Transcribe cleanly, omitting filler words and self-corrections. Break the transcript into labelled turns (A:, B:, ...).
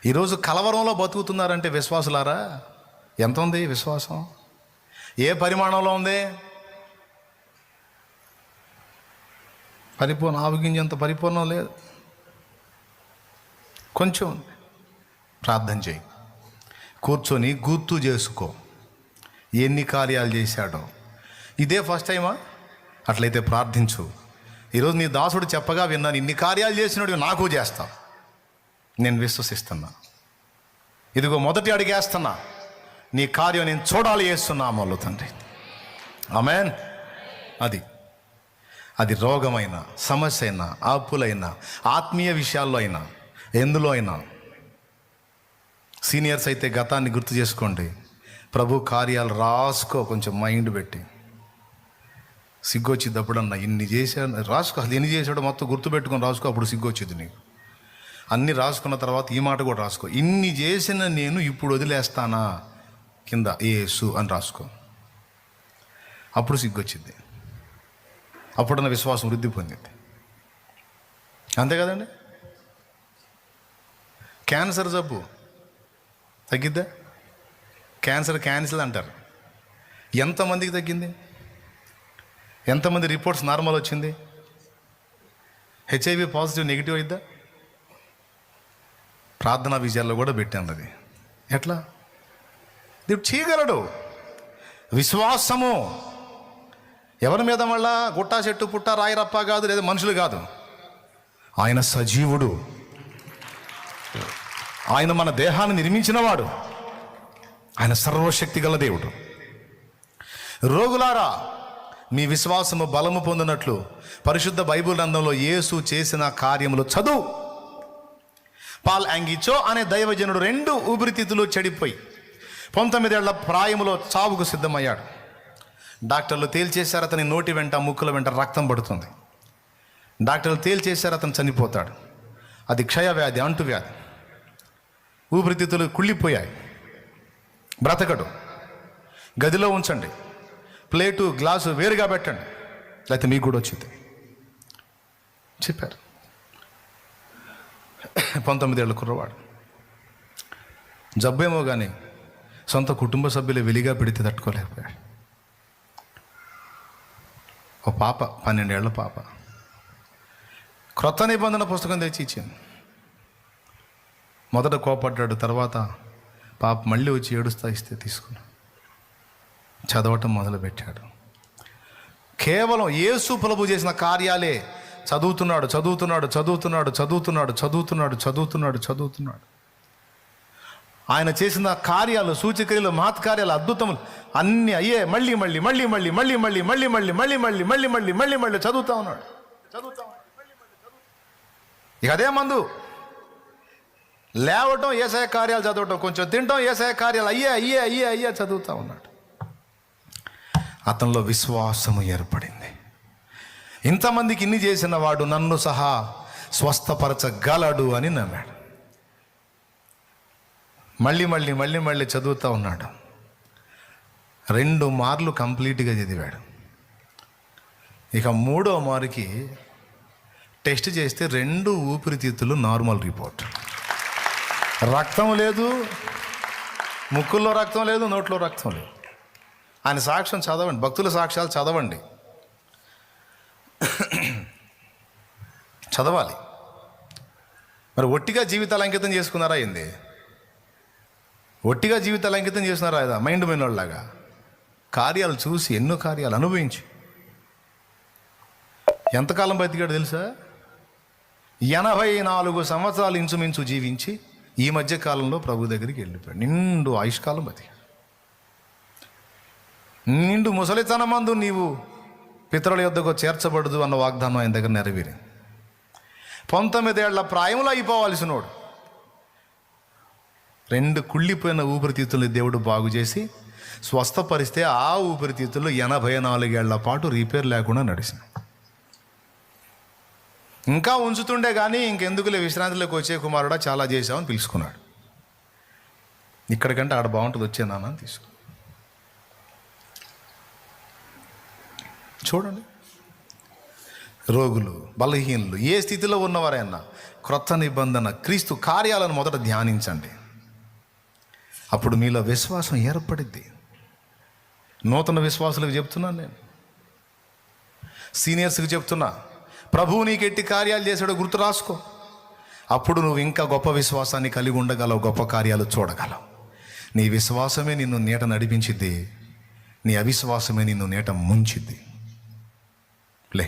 A: ఈరోజు కలవరంలో బతుకుతున్నారంటే విశ్వాసులారా, ఎంత ఉంది విశ్వాసం? ఏ పరిమాణంలో ఉంది? పరిపూర్ణ ఆవుగింజంత పరిపూర్ణం లేదు, కొంచెం. ప్రార్థన చేయి, కూర్చొని గుర్తు చేసుకో ఎన్ని కార్యాలు చేశాడో. ఇదే ఫస్ట్ టైమా? అట్లయితే ప్రార్థించు. ఈరోజు నీ దాసుడు చెప్పగా విన్నాను, ఇన్ని కార్యాలు చేసినట్టు నాకు చేస్తా. నేను విశ్వసిస్తున్నా. ఇదిగో మొదటి అడిగేస్తున్నా, నీ కార్యం నేను చూడాలి చేస్తున్నా అమలు తండ్రి. ఆమేన్. అది రోగమైనా, సమస్య అయినా, అప్పులైనా, ఆత్మీయ విషయాల్లో అయినా, ఎందులో అయినా. సీనియర్స్ అయితే గతాన్ని గుర్తు చేసుకోండి. ప్రభు కార్యాలు రాసుకో, కొంచెం మైండ్ పెట్టి. సిగ్గొచ్చిద్దప్పుడన్నా ఇన్ని చేశాడు రాసుకో. అది ఎన్ని చేశాడో మొత్తం గుర్తుపెట్టుకొని రాసుకో, అప్పుడు సిగ్గొచ్చింది నీకు. అన్నీ రాసుకున్న తర్వాత ఈ మాట కూడా రాసుకో, ఇన్ని చేసిన నేను ఇప్పుడు వదిలేస్తానా కింద యేసు అని రాసుకో. అప్పుడు సిగ్గొచ్చింది, అప్పుడన్న విశ్వాసం వృద్ధి పొందింది. అంతే కదండి. క్యాన్సర్ జబ్బు తగ్గిద్దా? క్యాన్సర్ క్యాన్సిల్ అంటారు. ఎంతమందికి తగ్గింది? ఎంతమంది రిపోర్ట్స్ నార్మల్ వచ్చింది? హెచ్ఐవి పాజిటివ్ నెగిటివ్ అయిద్దా? ప్రార్థనా విజయాల్లో కూడా పెట్టాను. అది ఎట్లా? దేవుడు చేయగలడు. విశ్వాసము ఎవరి మీద? మళ్ళా గుట్టా చెట్టు పుట్ట రాయిరప్ప కాదు, లేదా మనుషులు కాదు. ఆయన సజీవుడు, ఆయన మన దేహాన్ని నిర్మించినవాడు, ఆయన సర్వశక్తి గల దేవుడు. రోగులారా, మీ విశ్వాసము బలము పొందినట్లు పరిశుద్ధ బైబిల్ గ్రంథంలో యేసు చేసిన కార్యములు చదువు. పాల్ యాంగిచో అనే దైవజనుడు 2 ఊపిరితిత్తులు చెడిపోయి 19 ఏళ్ల ప్రాయములో చావుకు సిద్ధమయ్యాడు. డాక్టర్లు తేల్చేశారు, అతని నోటి వెంట, ముక్కుల వెంట రక్తం పడుతుంది. డాక్టర్లు తేల్చేశారు, అతను చనిపోతాడు. అది క్షయవ్యాధి, అంటువ్యాధి. ఊపిరితిత్తులు కుళ్ళిపోయాయి, బ్రతకడు. గదిలో ఉంచండి, ప్లేటు గ్లాసు వేరుగా పెట్టండి, లేకపోతే మీకు కూడా వచ్చింది చెప్పారు. 19 ఏళ్ళ కుర్రవాడు. జబ్బేమో కానీ సొంత కుటుంబ సభ్యులు వెలిగా పెడితే తట్టుకోలేకపోయాడు. ఒక పాప, 12 ఏళ్ల పాప, క్రొత్త నిబంధన పుస్తకం తెచ్చి ఇచ్చింది. మొదట కోపడ్డాడు, తర్వాత పాప మళ్ళీ వచ్చి ఏడుస్తా ఇస్తే తీసుకున్నాడు, చదవటం మొదలుపెట్టాడు. కేవలం యేసు ప్రభు చేసిన కార్యాలే చదువుతున్నాడు చదువుతున్నాడు చదువుతున్నాడు చదువుతున్నాడు చదువుతున్నాడు చదువుతున్నాడు చదువుతున్నాడు. ఆయన చేసిన కార్యాలు, సూచక్రియలు, మహత్కార్యాలు, అద్భుతములు అన్నీ అయ్యే మళ్ళీ మళ్ళీ మళ్ళీ మళ్ళీ మళ్ళీ మళ్ళీ మళ్ళీ మళ్ళీ మళ్ళీ మళ్ళీ మళ్ళీ మళ్ళీ మళ్ళీ మళ్ళీ చదువుతా ఉన్నాడు. ఇక అదే మందు. లేవటం యేసయ్య కార్యాలు చదవటం, కొంచెం తినటం యేసయ్య కార్యాలు అయ్యే అయ్యే అయ్యే అయ్యే చదువుతూ ఉన్నాడు. అతనిలో విశ్వాసము ఏర్పడింది. ఇంతమందికి ఇన్ని చేసిన వాడు నన్ను సహా స్వస్థపరచగలడు అని నమ్మాడు. మళ్ళీ మళ్ళీ మళ్ళీ మళ్ళీ చదువుతూ ఉన్నాడు. 2 మార్లు కంప్లీట్గా చదివాడు. ఇక 3వ మారుకి టెస్ట్ చేస్తే 2 ఊపిరితిత్తులు నార్మల్ రిపోర్ట్. రక్తం లేదు, ముక్కుల్లో రక్తం లేదు, నోట్లో రక్తం లేదు. ఆయన సాక్ష్యం చదవండి, భక్తుల సాక్ష్యాలు చదవండి, చదవాలి. మరి ఒట్టిగా జీవితాలు అంకితం చేసుకున్నారా ఏంది? ఒట్టిగా జీవితాలు అంకితం చేస్తున్నారా లేదా? మైండ్ పోయినోళ్ళలాగా కార్యాలు చూసి, ఎన్నో కార్యాలు అనుభవించి ఎంతకాలం బతికాడు తెలుసా? 84 సంవత్సరాలు ఇంచుమించు జీవించి ఈ మధ్య కాలంలో ప్రభు దగ్గరికి వెళ్ళిపోయాడు. నిండు ఆయుష్కాలం బతికాడు. నిండు ముసలితనమందు నీవు పితరుల యొద్దకు చేర్చబడదు అన్న వాగ్దానం ఆయన దగ్గర నెరవేరింది. 19 ఏళ్ల ప్రాయంలో అయిపోవాల్సినోడు 2 కుళ్ళిపోయిన ఊపిరితిత్తుల్ని దేవుడు బాగు చేసి స్వస్థపరిస్తే ఆ ఊపిరితిత్తులు 84 ఏళ్ల పాటు రిపేర్ లేకుండా నడిచింది. ఇంకా ఉంచుతుండే కానీ ఇంకెందుకులే విశ్రాంతిలోకి వచ్చే కుమారుడా చాలా చేశామని పిలుచుకున్నాడు. ఇక్కడికంటే ఆడ బాగుంటుంది, వచ్చేనానా అని తీసుకు. చూడండి, రోగులు, బలహీనులు, ఏ స్థితిలో ఉన్నవారైనా క్రొత్త నిబంధన క్రీస్తు కార్యాలను మొదట ధ్యానించండి. అప్పుడు మీలో విశ్వాసం ఏర్పడిద్ది. నూతన విశ్వాసులకు చెప్తున్నాను, నేను సీనియర్స్కి చెప్తున్నా, ప్రభువు నీకు ఎట్టి కార్యాలు చేశాడో గుర్తు రాసుకో. అప్పుడు నువ్వు ఇంకా గొప్ప విశ్వాసాన్ని కలిగి ఉండగలవు, గొప్ప కార్యాలు చూడగలవు. నీ విశ్వాసమే నిన్ను నీట నడిపించిద్ది, నీ అవిశ్వాసమే నిన్ను నీట ముంచిద్ది. లే